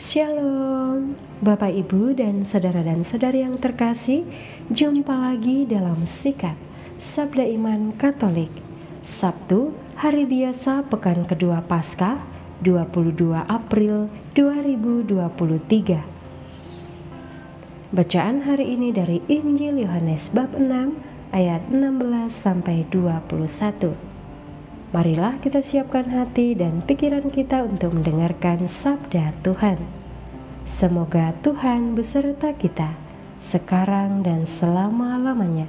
Shalom, Bapak Ibu dan saudara-saudari yang terkasih. Jumpa lagi dalam Sikat Sabda Iman Katolik, Sabtu, hari biasa pekan kedua Paskah, 22 April 2023. Bacaan hari ini dari Injil Yohanes bab 6 ayat 16 sampai 21. Marilah kita siapkan hati dan pikiran kita untuk mendengarkan sabda Tuhan. Semoga Tuhan beserta kita sekarang dan selama-lamanya.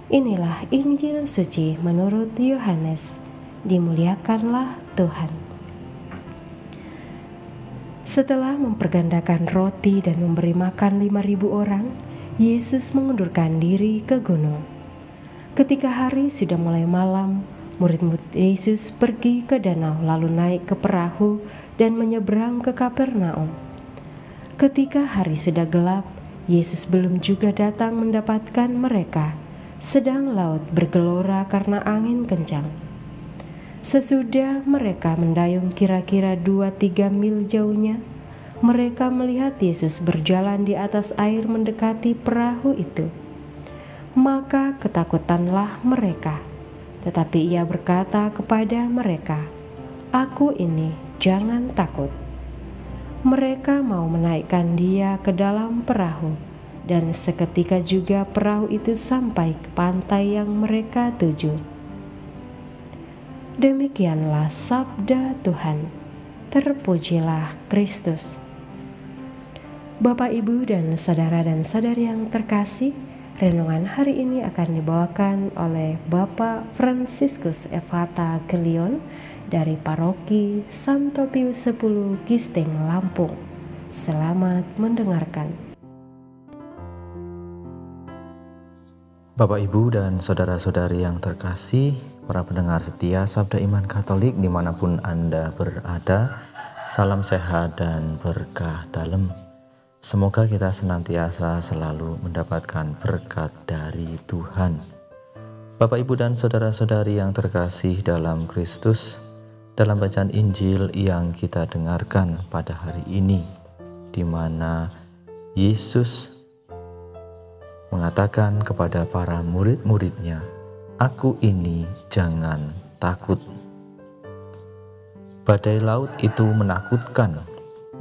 Inilah Injil suci menurut Yohanes. Dimuliakanlah Tuhan. Setelah mempergandakan roti dan memberi makan 5.000 orang, Yesus mengundurkan diri ke gunung. Ketika hari sudah mulai malam, murid-murid Yesus pergi ke danau lalu naik ke perahu dan menyeberang ke Kapernaum. Ketika hari sudah gelap, Yesus belum juga datang mendapatkan mereka, sedang laut bergelora karena angin kencang. Sesudah mereka mendayung kira-kira 2-3 mil jauhnya, mereka melihat Yesus berjalan di atas air mendekati perahu itu. Maka ketakutanlah mereka. Tetapi ia berkata kepada mereka, "Aku ini, jangan takut." Mereka mau menaikkan dia ke dalam perahu, dan seketika juga perahu itu sampai ke pantai yang mereka tuju. Demikianlah sabda Tuhan. Terpujilah Kristus. Bapak, Ibu, dan saudara-saudari yang terkasih, renungan hari ini akan dibawakan oleh Bapak Fransiskus Evata Gelion dari Paroki Santo Pius X Gisting, Lampung. Selamat mendengarkan. Bapak, Ibu, dan saudara-saudari yang terkasih, para pendengar setia Sabda Iman Katolik dimanapun Anda berada, salam sehat dan berkah dalam. Semoga kita senantiasa selalu mendapatkan berkat dari Tuhan. Bapak, Ibu, dan saudara-saudari yang terkasih dalam Kristus, dalam bacaan Injil yang kita dengarkan pada hari ini, di mana Yesus mengatakan kepada para murid-muridnya, "Aku ini, jangan takut." Badai laut itu menakutkan,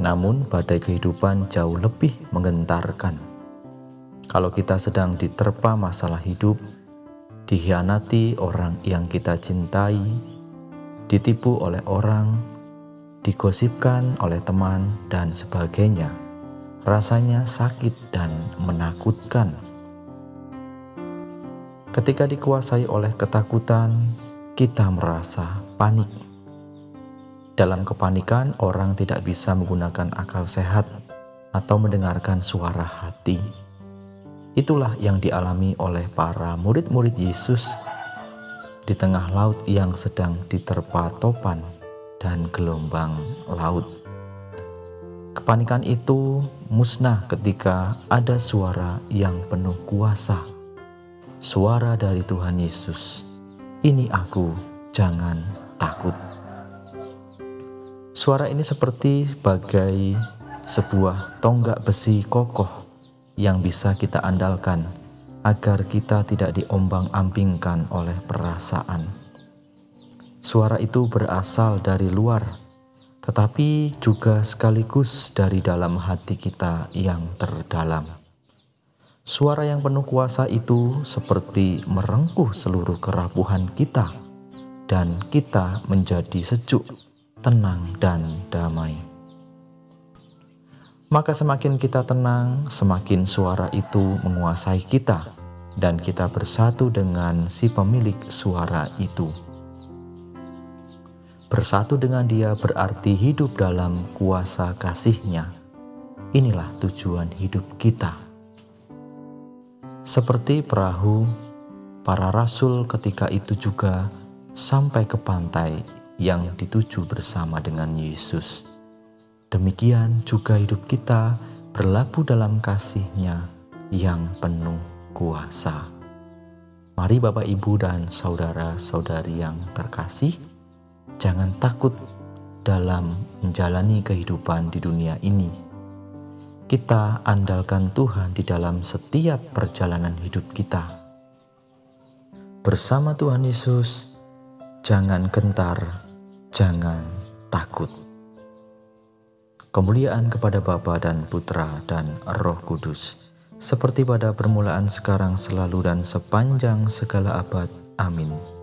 namun badai kehidupan jauh lebih menggentarkan. Kalau kita sedang diterpa masalah hidup, dikhianati orang yang kita cintai, ditipu oleh orang, digosipkan oleh teman, dan sebagainya, rasanya sakit dan menakutkan. Ketika dikuasai oleh ketakutan, kita merasa panik. Dalam kepanikan, orang tidak bisa menggunakan akal sehat atau mendengarkan suara hati. Itulah yang dialami oleh para murid-murid Yesus di tengah laut yang sedang diterpa topan dan gelombang laut. Kepanikan itu musnah ketika ada suara yang penuh kuasa. Suara dari Tuhan Yesus, "Ini aku, jangan takut." Suara ini seperti bagai sebuah tonggak besi kokoh yang bisa kita andalkan agar kita tidak diombang-ambingkan oleh perasaan. Suara itu berasal dari luar, tetapi juga sekaligus dari dalam hati kita yang terdalam. Suara yang penuh kuasa itu seperti merengkuh seluruh kerapuhan kita, dan kita menjadi sejuk, tenang, dan damai. Maka semakin kita tenang, semakin suara itu menguasai kita, dan kita bersatu dengan si pemilik suara itu. Bersatu dengan dia berarti hidup dalam kuasa kasih-Nya. Inilah tujuan hidup kita. Seperti perahu, para rasul ketika itu juga sampai ke pantai yang dituju bersama dengan Yesus. Demikian juga hidup kita berlabuh dalam kasih-Nya yang penuh kuasa. Mari Bapak, Ibu, dan saudara-saudari yang terkasih, jangan takut dalam menjalani kehidupan di dunia ini. Kita andalkan Tuhan di dalam setiap perjalanan hidup kita. Bersama Tuhan Yesus, jangan gentar, jangan takut. Kemuliaan kepada Bapa dan Putra dan Roh Kudus, seperti pada permulaan, sekarang, selalu, dan sepanjang segala abad. Amin.